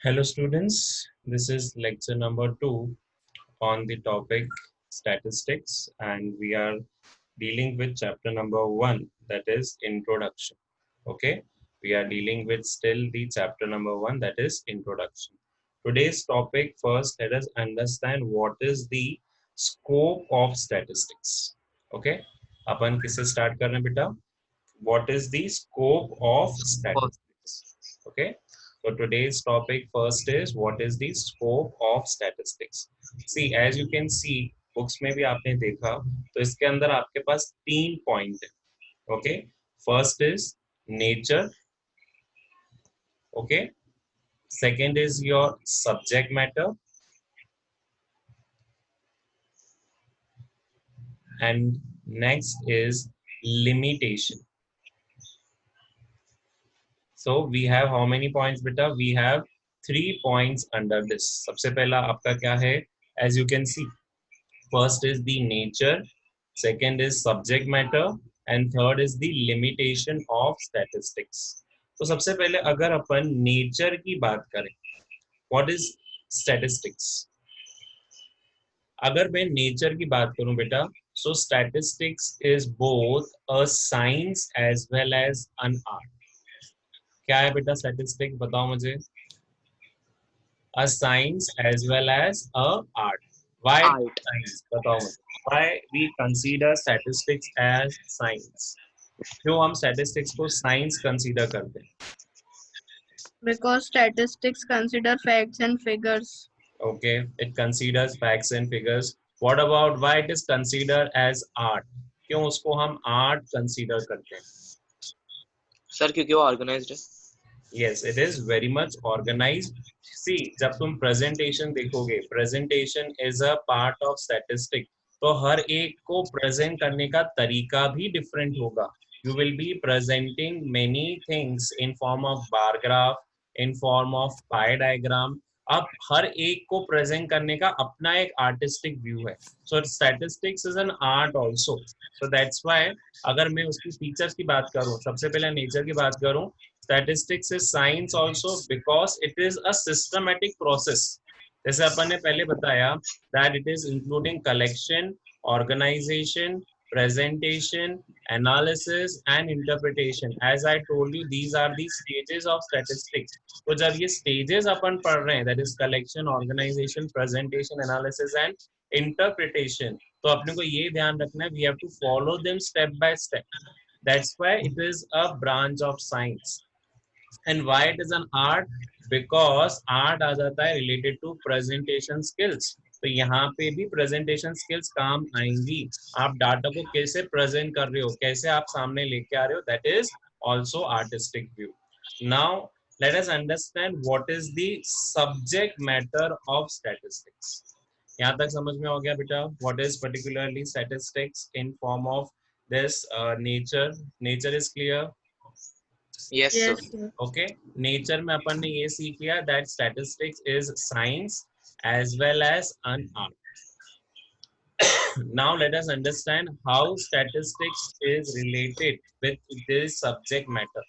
Hello students, this is lecture number 2 on the topic statistics, and we are dealing with chapter number 1, that is introduction. Okay, we are dealing with still the chapter number 1, that is introduction. Today's topic, first let us understand what is the scope of statistics. Okay, अपन किससे start कर रहे हैं बेटा? What is the scope of statistics? Okay, so today's topic first is what is the scope of statistics. See, as you can see, books में भी आपने देखा तो इसके अंदर आपके पास 3 पॉइंट है. Okay, first is nature. Okay, second is your subject matter, and next is limitation. So we have how many points beta? We have 3 points under this. सबसे पहला आपका क्या है? As you can see, first is the nature, second is subject matter, and third is the limitation of statistics. तो सबसे पहले अगर अपन nature की बात करें, what is statistics? अगर मैं nature की बात करूं बेटा, so statistics is both a science as well as an art. क्या है बेटा statistics? बताओ मुझे. A science as well as a art. Why Art. science? बताओ मुझे. Why we consider statistics as science? क्यों हम statistics को science consider करते हैं? Because statistics consider facts and figures. Okay, it considers facts and figures. What about why it is considered as art? क्यों उसको हम art consider करते हैं? सर क्योंकि वो ऑर्गेनाइज्ड है. Yes, it is very much organized. See, जब तुम presentation देखोगे, presentation is a part of statistics. तो हर एक को present करने का तरीका भी different होगा. You will be presenting many things in form of bar graph, in form of pie diagram. अब हर एक को present करने का अपना एक artistic view है. So statistics is an art also. So that's why अगर मैं उसकी features की बात करूँ, सबसे पहले nature की बात करूँ, statistics is science also because it is a systematic process. जैसे अपन ने पहले बताया that it is including collection, organization, presentation, analysis and interpretation. As I told you, these are the stages of statistics. तो जब ये stages अपन पढ़ रहे हैं, that is collection, organization, presentation, analysis and interpretation, तो अपने को ये ध्यान रखना है, we have to follow them step by step. That's why it is a branch of science. And why it is an art? Because art आ जाता है related to presentation skills. तो यहाँ पे भी presentation skills काम आएंगी. आप डाटा को कैसे present कर रहे हो, कैसे आप सामने लेके आ रहे हो, that is also artistic view. Now let us understand what is the subject matter of statistics. यहाँ तक समझ में हो गया बेटा? What is particularly statistics in form of this nature? Nature is clear. Yes Yes, sir. sir. Okay, nature में अपन ने ये सीख लिया that statistics is science as well as an art. Now let us understand how statistics is related with this subject matter.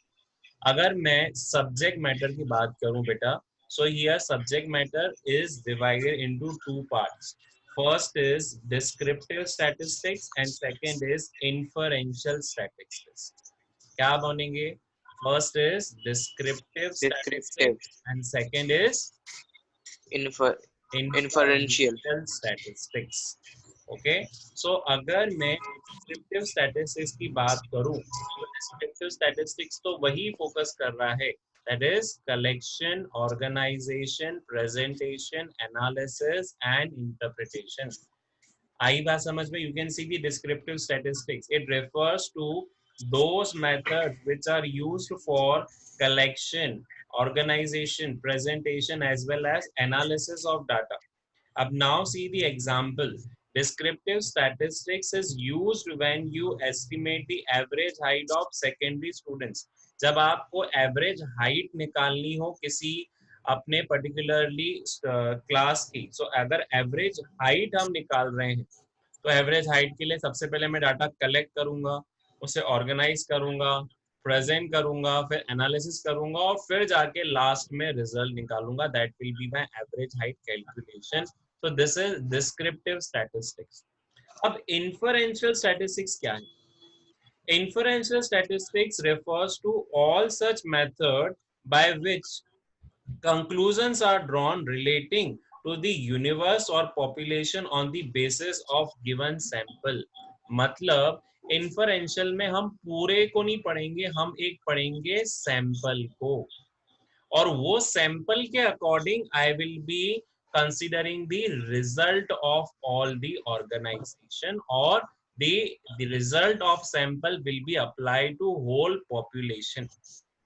अगर मैं subject matter की बात करूं बेटा, so here subject matter is divided into two parts. First is descriptive statistics and second is inferential statistics. क्या बनेंगे? First is descriptive Descriptive. statistics and second is Inferential. inferential statistics. Okay, so अगर मैं descriptive statistics की बात करूं तो descriptive statistics तो वही focus कर रहा है, that is collection, organization, presentation, analysis and interpretation. आई बात समझ में? You can see the descriptive statistics. It refers to those methods which are used for collection, organization, presentation as well as analysis of data. Ab now see the example. Descriptive statistics is used when you estimate the average height of secondary students. जब आपको average height निकालनी हो किसी अपने particularly class की, सो अगर average height हम निकाल रहे हैं तो एवरेज हाइट के लिए सबसे पहले मैं डाटा कलेक्ट करूंगा, उसे ऑर्गेनाइज करूंगा, प्रेजेंट करूंगा, फिर एनालिसिस करूंगा और फिर जाके लास्ट में रिजल्ट निकालूंगा. That will be my average height calculation. So this is descriptive statistics. अब इन्फरेंशियल स्टैटिस्टिक्स क्या है? Inferential statistics refers to all such method by which conclusions are drawn relating to the universe or population on the basis of given sample. मतलब inferential में हम पूरे को नहीं पढ़ेंगे, हम एक पढ़ेंगे सैंपल को, और वो सैंपल के according I will be considering the result of all the organization, or the result of sample will be applied to whole population.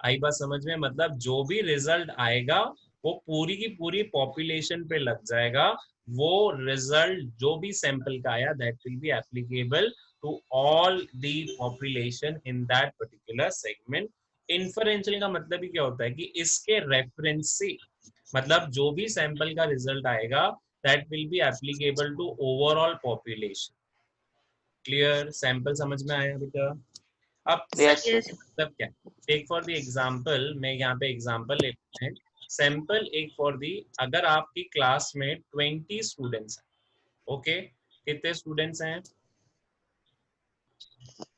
आई बात समझ में? मतलब जो भी रिजल्ट आएगा वो पूरी की पूरी पॉपुलेशन पे लग जाएगा. वो रिजल्ट जो भी सैंपल का आया that will be applicable to all the population in that particular segment. Inferential का मतलब ही क्या होता है कि इसके रेफरेंस से, मतलब जो भी सैंपल का रिजल्ट आएगा that will be applicable to overall population. Clear? Sample समझ में आया बेटा? अब Yes, sir. Yes. मतलब क्या? टेक फॉर द एग्जांपल, मैं यहाँ पे एग्जांपल लेते हैं. सैंपल एक फॉर दी, अगर आपकी क्लास में 20 स्टूडेंट्स हैं, ओके, कितने स्टूडेंट्स हैं?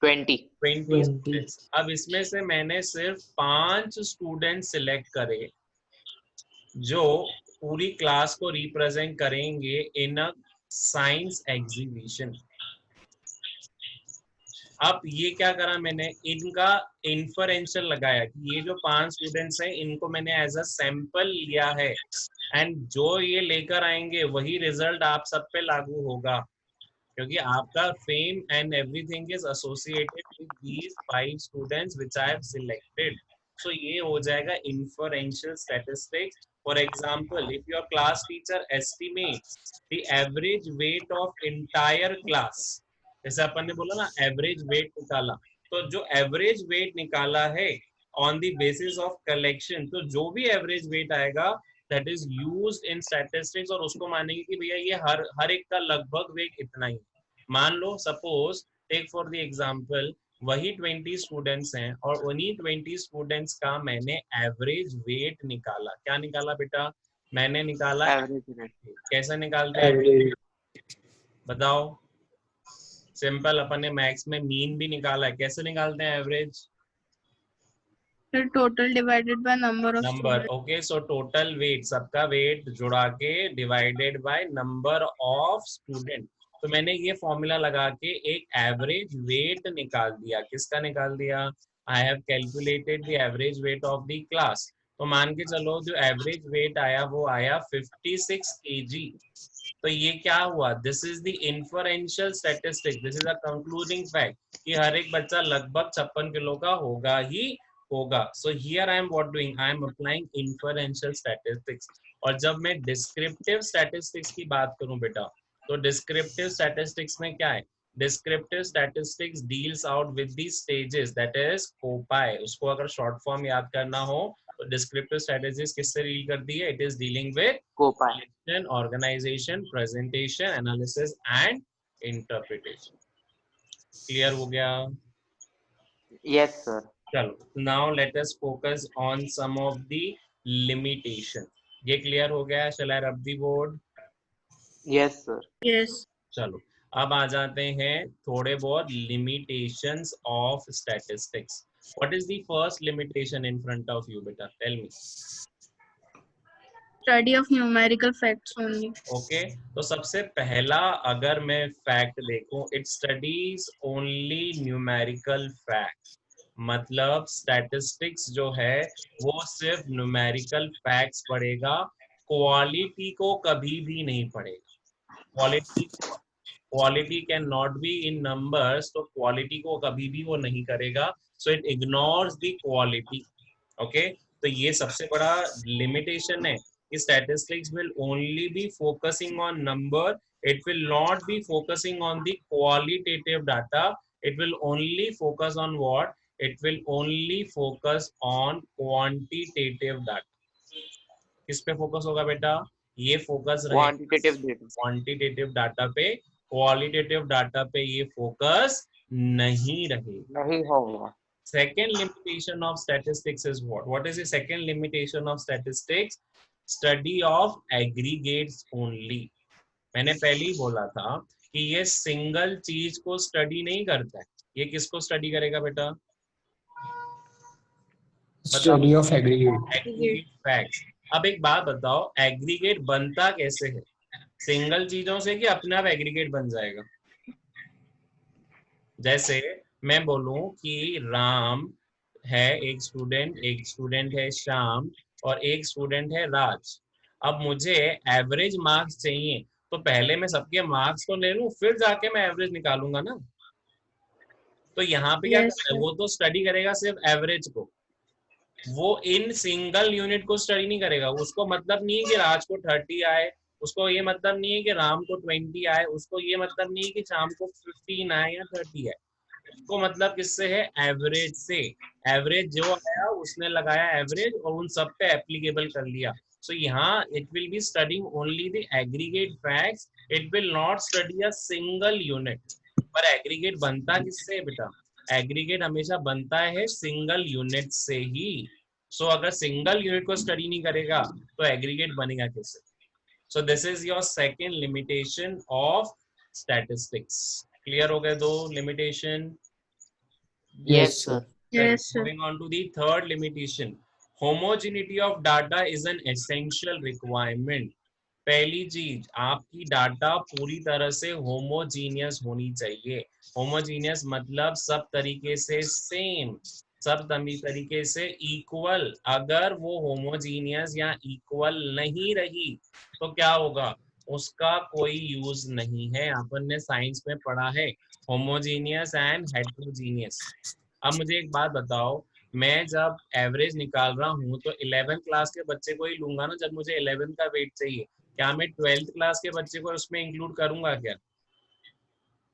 20. 20 स्टूडेंट्स. अब इसमें से मैंने सिर्फ 5 स्टूडेंट सिलेक्ट करे जो पूरी क्लास को रिप्रेजेंट करेंगे इन अ साइंस एग्जीबिशन. अब ये क्या करा मैंने, इनका इन्फरेंशियल लगाया कि ये जो 5 स्टूडेंट्स हैं इनको मैंने एज अ सैंपल लिया है, एंड जो ये लेकर आएंगे वही रिजल्ट आप सब पे लागू होगा, क्योंकि आपका fame and everything is associated with these 5 students which I have selected. So ये हो जाएगा inferential statistics. For example, if your class teacher estimates the average weight of entire class, जैसे अपन ने बोला ना एवरेज वेट निकाला, तो जो एवरेज वेट निकाला है on the basis of collection, तो जो भी एवरेज वेट आएगा that is used in statistics, और उसको मानेंगे कि भैया ये हर एक का लगभग वेट इतना ही. मान लो suppose, take for the example, वही 20 स्टूडेंट्स हैं और उन्हीं 20 स्टूडेंट्स का मैंने एवरेज वेट निकाला. क्या निकाला बेटा? मैंने निकाला Average rate. कैसे निकालते हैं बताओ? सिंपल, अपन ने मैथ्स में मीन भी निकाला है. कैसे निकालते हैं average? The total divided by number of number. students. Okay, so total weight, सबका वेट जुड़ा के divided by number of student. तो मैंने ये फॉर्मूला लगा के एक एवरेज वेट निकाल दिया. किसका निकाल दिया? I have calculated the average weight of the class. तो मान के चलो जो एवरेज वेट आया वो आया 56 kg. तो ये क्या हुआ? This is the inferential statistics. This is a concluding fact कि हर एक बच्चा लगभग 56 किलो का होगा ही होगा. So here I am what doing, I am applying inferential statistics. और जब मैं डिस्क्रिप्टिव स्टैटिस्टिक्स की बात करूं बेटा, तो डिस्क्रिप्टिव स्टैटिस्टिक्स में क्या है? Descriptive statistics deals out with the stages, that is कोपाई. उसको अगर शॉर्ट फॉर्म याद करना हो तो डिस्क्रिप्टिव स्टैटिस्टिक्स किससे डील करती है? It is dealing with Copa. collection, organization, presentation, analysis and interpretation. Clear हो गया? Yes, sir. चलो, now let us focus on some of the limitation. ये clear हो गया? Shall I rub the board? Yes, sir. Yes. चलो, अब आ जाते हैं थोड़े बहुत limitations of statistics. What is the first limitation in front of you, beta? Tell me. Study of numerical facts only. Okay, तो सबसे पहला अगर मैं फैक्ट देखूं, it studies only numerical fact. मतलब स्टैटिस्टिक्स जो है वो सिर्फ न्यूमेरिकल फैक्ट्स पढ़ेगा, क्वालिटी को कभी भी नहीं पढ़ेगा. Quality can not be in numbers, तो क्वालिटी को कभी भी वो नहीं करेगा. So it ignores the quality. Okay, तो ये सबसे बड़ा लिमिटेशन है. Statistics will only be focusing on number. It will not be focusing on the qualitative data. It will only focus on what? It will only focus on quantitative data. किस पे focus होगा बेटा? ये focus रहेगा Quantitative data. Quantitative data पे. Qualitative data पे ये focus नहीं रहेगा. नहीं होगा. Second limitation of statistics is what? What is the second limitation of statistics? Study of aggregates only. मैंने पहले ही बोला था कि ये सिंगल चीज को स्टडी नहीं करता है. ये किसको स्टडी करेगा बेटा? Study of aggregate. Aggregate facts. अब एक बात बताओ, एग्रीगेट बनता कैसे है? सिंगल चीजों से कि अपने आप एग्रीगेट बन जाएगा? जैसे मैं बोलूं कि राम है एक स्टूडेंट है श्याम, और एक स्टूडेंट है राज. अब मुझे एवरेज मार्क्स चाहिए, तो पहले मैं सबके मार्क्स तो ले लूं, फिर जाके मैं एवरेज निकालूंगा ना. तो यहाँ पे क्या Yes, कर रहा है? वो तो स्टडी करेगा सिर्फ एवरेज को, वो इन सिंगल यूनिट को स्टडी नहीं करेगा. उसको मतलब नहीं है कि राज को 30 आए, उसको ये मतलब नहीं है कि राम को 20 आए, उसको ये मतलब नहीं है कि शाम को 15 आए या 30 आए. उसको मतलब किससे है? एवरेज से. एवरेज जो आया उसने लगाया एवरेज और उन सब पे एप्लीकेबल कर लिया. सो यहाँ it will be studying only the aggregate facts, it will not study a single unit. पर एग्रीगेट बनता किससे है बेटा? एग्रीगेट हमेशा बनता है सिंगल यूनिट से ही. सो अगर सिंगल यूनिट को स्टडी नहीं करेगा तो एग्रीगेट बनेगा कैसे? So this is your second limitation of statistics. Clear हो गए दो limitation? Yes, sir. Yes, sir. Moving on to the third limitation. Homogeneity of data is an essential requirement. पहली चीज, आपकी डाटा पूरी तरह से होमोजीनियस होनी चाहिए. होमोजीनियस मतलब सब तरीके से सेम, सब तरीके से इक्वल. अगर वो होमोजीनियस या इक्वल नहीं रही तो क्या होगा? उसका कोई यूज नहीं है. अपन ने साइंस में पढ़ा है होमोजीनियस एंड हेट्रोजीनियस. अब मुझे एक बात बताओ, मैं जब एवरेज निकाल रहा हूँ तो 11th क्लास के बच्चे को ही लूंगा ना जब मुझे 11th का वेट चाहिए. क्या मैं 12th क्लास के बच्चे को उसमें इंक्लूड करूंगा क्या?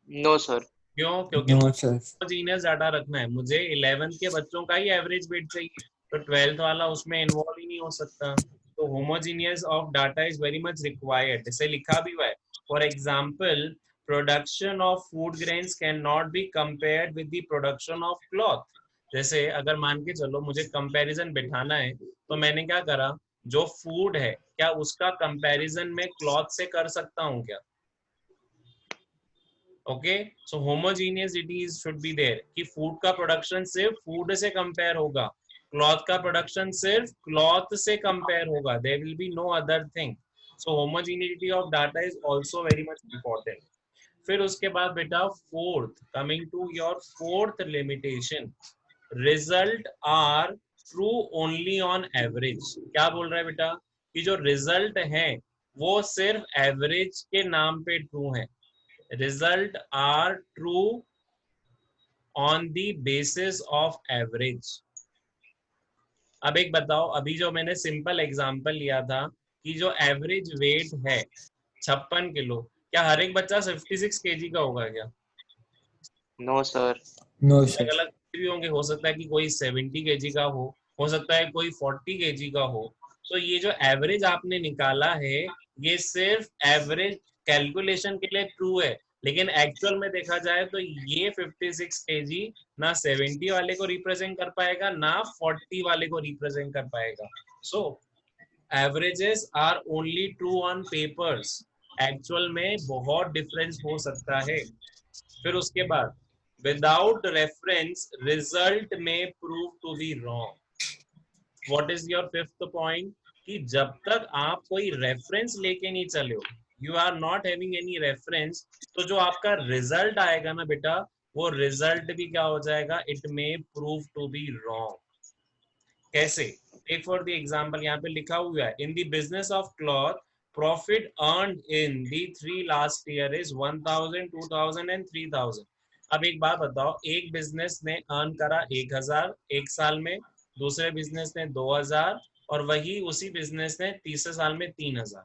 No, sir. क्यों? क्योंकि No, sir. होमोजीनियस डाटा रखना है. मुझे 11th के बच्चों का ही एवरेज वेट चाहिए, तो 12th वाला उसमें इन्वॉल्व ही नहीं हो सकता. तो homogeneous of data is very much required. इसे लिखा भी हुआ है. For example, production of food grains can not be compared with the production of cloth. जैसे अगर मान के चलो मुझे कंपैरिजन बिठाना है, तो मैंने क्या करा, जो फूड है क्या उसका कंपैरिजन में क्लॉथ से कर सकता हूँ क्या? Okay, so homogeneity should be there कि फूड का प्रोडक्शन सिर्फ फूड से कंपेयर होगा, क्लॉथ का प्रोडक्शन सिर्फ क्लॉथ से कंपेयर होगा. There will be no other thing. So homogeneity of data is also very much important. फिर उसके बाद बेटा fourth, coming to your fourth limitation, result are true only on average. क्या बोल रहा है बेटा? कि जो रिजल्ट है वो सिर्फ एवरेज के नाम पे ट्रू है. Result are true on the basis of average. अब एक बताओ, अभी जो मैंने सिंपल एग्जांपल लिया था कि जो एवरेज वेट है 56 किलो, क्या हर एक बच्चा 56 केजी का होगा क्या? No, sir. No, अलग sir. अलग भी होंगे. हो सकता है कि कोई 70 केजी का हो सकता है कोई 40 केजी का हो. तो ये जो एवरेज आपने निकाला है ये सिर्फ एवरेज कैलकुलेशन के लिए ट्रू है, लेकिन एक्चुअल में देखा जाए तो ये 56 केजी ना 70 वाले को रिप्रेजेंट कर पाएगा ना 40 वाले को रिप्रेजेंट कर पाएगा. So averages are only true on papers. Actual में बहुत डिफरेंस हो सकता है. फिर उसके बाद without reference result may prove to be wrong. What is your fifth point? कि जब तक आप कोई रेफरेंस लेके नहीं चले हो, you are not having any reference, तो जो आपका रिजल्ट आएगा ना बेटा, वो रिजल्ट भी क्या हो जाएगा? It may prove to be wrong. कैसे? टेक फॉर द एग्जांपल, यहाँ पे लिखा हुआ है in the business of cloth profit earned in the 3 last year is 1000, 2000 and 3000. अब एक बात बताओ, एक बिजनेस ने अर्न करा 1000 एक साल में, दूसरे बिजनेस ने 2000, और वही उसी बिजनेस ने तीसरे साल में 3000.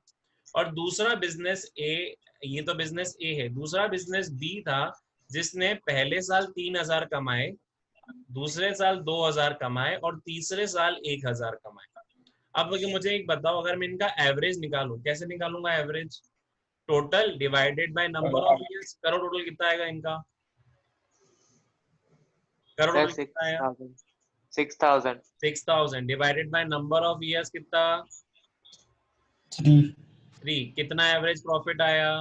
और दूसरा बिजनेस ए, ये तो बिजनेस ए है, दूसरा बिजनेस बी था जिसने पहले साल 3000 कमाए, दूसरे साल 2000 कमाए और तीसरे साल 1000 कमाए. अब मुझे एक बताओ, अगर मैं इनका एवरेज निकालूं, कैसे निकालूंगा average? Total divided by number of years. करो टोटल कितना आएगा इनका. करोड़ों सर में कितना आया? 6,000 6,000 divided by number of years कितना? 3 3। कितना एवरेज प्रॉफिट आया?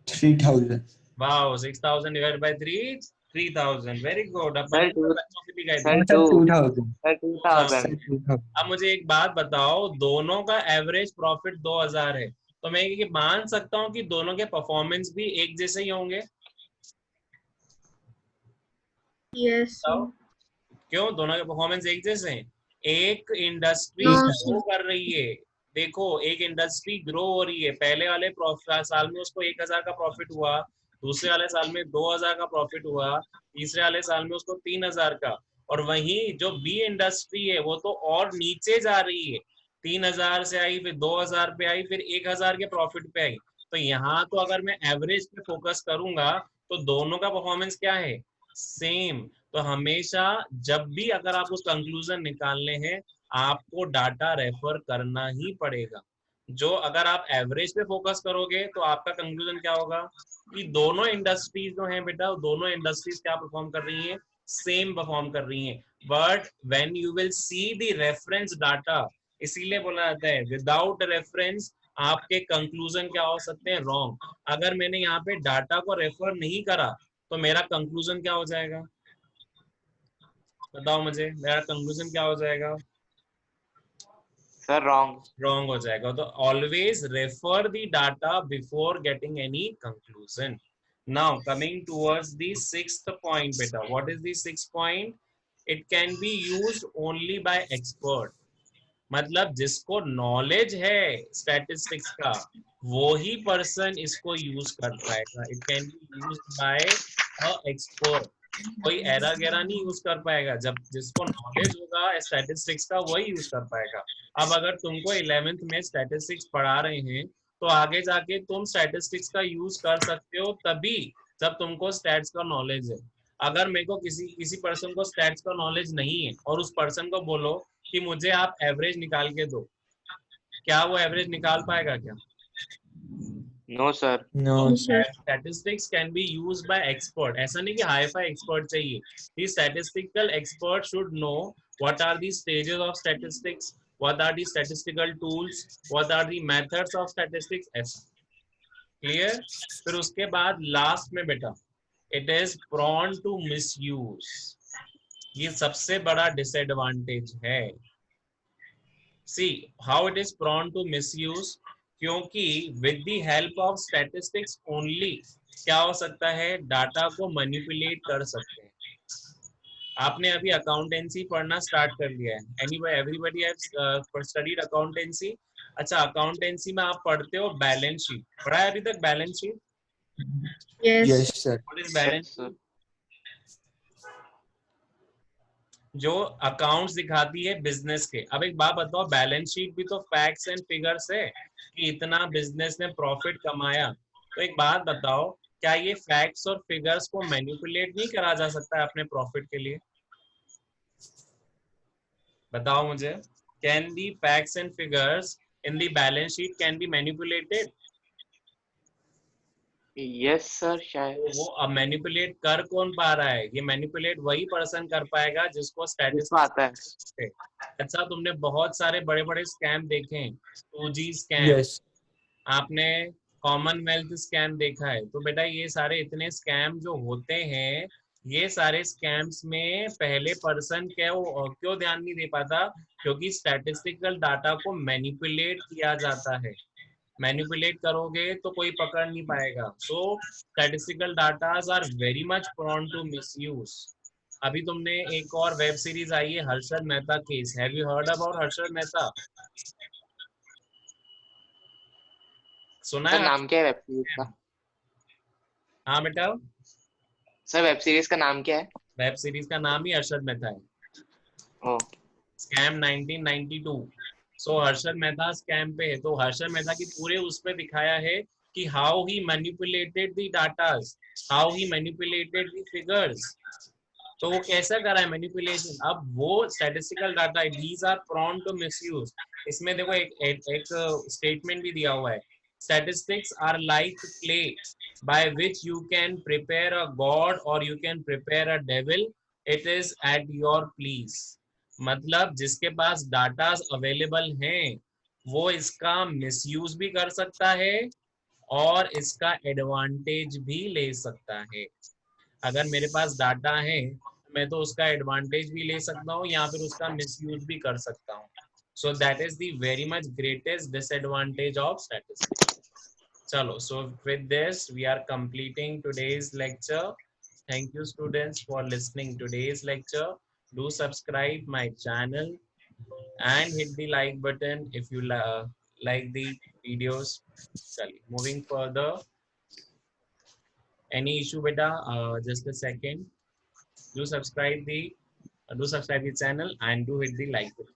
3,000 wow, 6,000 divided by 3, 3,000। Very good. अब सर बच्चों बच्चों की भी guide. Sir sir 2,000 sir 2,000 sir 2,000 अब मुझे एक बात बताओ, दोनों का एवरेज प्रॉफिट 2,000 है, तो मैं ये मान सकता हूँ कि दोनों के परफॉर्मेंस भी एक जैसे ही होंगे? Yes, sir. बताओ, क्यों दोनों के परफॉर्मेंस एक जैसे हैं? एक इंडस्ट्री No, ग्रो sir. कर रही है, देखो एक इंडस्ट्री ग्रो हो रही है, पहले वाले साल में उसको 1,000 का प्रॉफिट हुआ, दूसरे वाले साल में 2,000 का प्रॉफिट हुआ, तीसरे वाले साल में उसको 3,000 का। और वहीं जो बी इंडस्ट्री है वो तो और नीचे जा रही है, 3,000 से आई, फिर 2,000 पे आई, फिर 1,000 के प्रॉफिट पे आई। तो यहाँ तो अगर मैं एवरेज पे फोकस करूंगा तो दोनों का परफॉर्मेंस क्या है? सेम। तो हमेशा जब भी अगर आप उस कंक्लूजन निकालने हैं, आपको डाटा रेफर करना ही पड़ेगा। जो अगर आप एवरेज पे फोकस करोगे तो आपका कंक्लूजन क्या होगा कि दोनों इंडस्ट्रीज जो हैं बेटा, दोनों इंडस्ट्रीज क्या परफॉर्म कर रही हैं? सेम परफॉर्म कर रही हैं। But when you will see the reference data, इसीलिए बोला जाता है विदाउट रेफरेंस आपके कंक्लूजन क्या हो सकते हैं? रॉन्ग। अगर मैंने यहाँ पे डाटा को रेफर नहीं करा तो मेरा कंक्लूजन क्या हो जाएगा? बताओ मुझे, मेरा कंक्लूजन क्या हो जाएगा? Sir wrong. रॉन्ग हो जाएगा। तो always refer the data before getting any conclusion. Now coming towards the sixth point बेटा, what is the sixth point? It can be used only by expert. मतलब जिसको नॉलेज है स्टैटिस्टिक्स का, वो ही person इसको यूज कर पाएगा। It can be used by a expert. कोई एरा गैरा नहीं यूज कर पाएगा। जब जिसको नॉलेज होगा स्टैटिस्टिक्स का वही यूज कर पाएगा। अब अगर तुमको 11th में स्टैटिस्टिक्स पढ़ा रहे हैं तो आगे जाके तुम स्टैटिस्टिक्स का यूज कर सकते हो तभी जब तुमको स्टैट्स का नॉलेज है। अगर मेरे को किसी किसी पर्सन को स्टैट्स का नॉलेज नहीं है और उस पर्सन को बोलो कि मुझे आप एवरेज निकाल के दो, क्या वो एवरेज निकाल पाएगा क्या? No sir. No, sir. Statistics can be used by expert. ऐसा नहीं कि हाई फाई एक्सपर्ट चाहिए। The statistical expert should know what are the stages of statistics, what are the statistical tools, what are the methods of statistics. ऐसा clear? फिर उसके बाद last में बेटा, it is prone to misuse. ये सबसे बड़ा डिसएडवांटेज है। See how it is prone to misuse, क्योंकि with the help of statistics only क्या हो सकता है? डाटा को मैनिपुलेट कर सकते हैं। आपने अभी अकाउंटेंसी पढ़ना स्टार्ट कर लिया है। Everybody have studied accountancy. अच्छा, अकाउंटेंसी में आप पढ़ते हो बैलेंस शीट। पढ़ा है अभी तक balance sheet? Yes. yes sir. What is balance Yes, sir. Sheet? जो अकाउंट्स दिखाती है बिजनेस के। अब एक बात बताओ, बैलेंस शीट भी तो फैक्ट्स एंड फिगर्स है कि इतना बिजनेस ने प्रॉफिट कमाया। तो एक बात बताओ, क्या ये फैक्ट्स और फिगर्स को मैनिपुलेट नहीं करा जा सकता है अपने प्रॉफिट के लिए? बताओ मुझे, can the facts and figures in the balance sheet can be manipulated? Yes sir शायद। तो वो अब मैनिपुलेट कर कौन पा रहा है? ये मैनिपुलेट वही पर्सन कर पाएगा जिसको जिसको स्टैटिस्टिक्स आता है। अच्छा, तुमने बहुत सारे बड़े बड़े स्कैम देखे हैं, 2G स्कैम, yes आपने कॉमनवेल्थ स्कैम देखा है। तो बेटा ये सारे इतने स्कैम जो होते हैं, ये सारे स्कैम्स में पहले पर्सन क्यों ध्यान नहीं दे पाता? क्योंकि स्टैटिस्टिकल डाटा को मैनिपुलेट किया जाता है। मैनिपुलेट करोगे तो कोई पकड़ नहीं पाएगा। So statistical datas are very much prone to misuse. अभी तुमने एक और वेब सीरीज आई है, Harshad Mehta case. Have you heard about Harshad Mehta? सुना सर है? नाम क्या है वेब सीरीज का? हाँ बेटा, सर वेब सीरीज का नाम क्या है? वेब सीरीज का नाम ही हर्षद मेहता है, ओ स्कैम 1992। सो हर्षद मेहता स्कैम पे है। तो हर्षद मेहता की पूरे उस पे दिखाया है कि how he manipulated the datas, how he manipulated the figures. तो वो कैसा करा है मैनिपुलेशन? अब वो statistical data, these are prone to misuse. इसमें देखो एक स्टेटमेंट भी दिया हुआ है statistics are like clay by which you can prepare a god or you can prepare a devil. It is at your please. मतलब जिसके पास डाटा अवेलेबल हैं वो इसका मिसयूज भी कर सकता है और इसका एडवांटेज भी ले सकता है. अगर मेरे पास डाटा है मैं तो उसका एडवांटेज भी ले सकता हूँ या फिर उसका मिसयूज भी कर सकता हूँ. So that is the very much greatest disadvantage of statistics. Chalo, so with this we are completing today's lecture. Thank you students for listening today's lecture. Do subscribe my channel and hit the like button if you like the videos. Chali, moving further. Any issue beta? Just a second. Do subscribe the channel and do hit the like button.